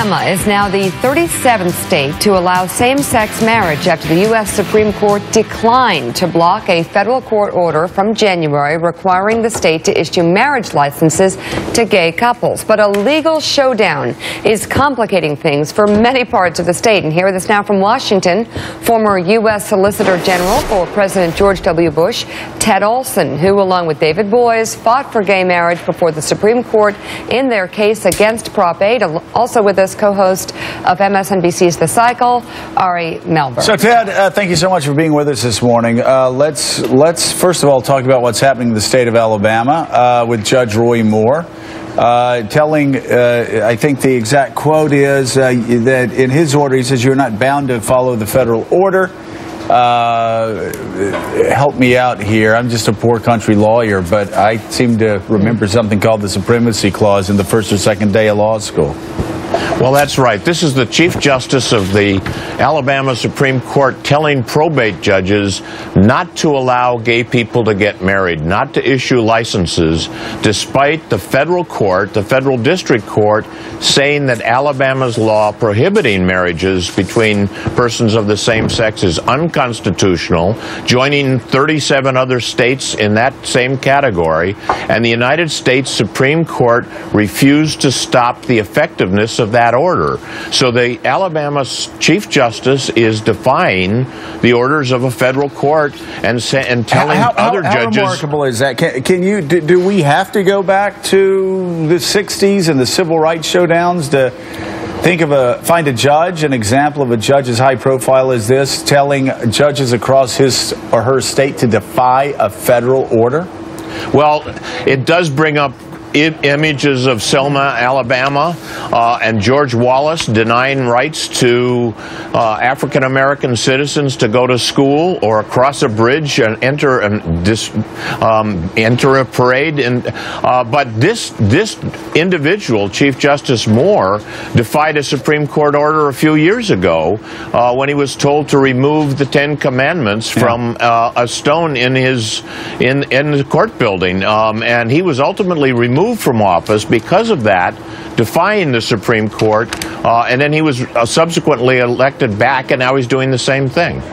Alabama is now the 37th state to allow same-sex marriage after the U.S. Supreme Court declined to block a federal court order from January requiring the state to issue marriage licenses to gay couples. But a legal showdown is complicating things for many parts of the state. And here with us now from Washington, former U.S. Solicitor General for President George W. Bush, Ted Olson, who, along with David Boies, fought for gay marriage before the Supreme Court in their case against Prop 8. Also with us, co-host of MSNBC's The Cycle, Ari Melber. So, Ted, thank you so much for being with us this morning. Let's first of all talk about what's happening in the state of Alabama with Judge Roy Moore. I think the exact quote is that in his order, he says, "You're not bound to follow the federal order." Help me out here. I'm just a poor country lawyer, but I seem to remember something called the Supremacy Clause in the first or second day of law school. Well, that's right. This is the Chief Justice of the Alabama Supreme Court telling probate judges not to allow gay people to get married, not to issue licenses, despite the federal court, the federal district court, saying that Alabama's law prohibiting marriages between persons of the same sex is unconstitutional, joining 37 other states in that same category, and the United States Supreme Court refused to stop the effectiveness of that order. So the Alabama Chief Justice is defying the orders of a federal court and telling other judges. How remarkable is that? Do we have to go back to the 60s and the civil rights showdowns to find a judge, an example of a judge as high profile as this, telling judges across his or her state to defy a federal order? Well, it does bring up images of Selma, Alabama, and George Wallace denying rights to African-American citizens to go to school or cross a bridge and enter a parade. But this individual, Chief Justice Moore, defied a Supreme Court order a few years ago when he was told to remove the Ten Commandments from a stone in the court building, and he was ultimately removed from office because of that, defying the Supreme Court, and then he was subsequently elected back, and now he's doing the same thing.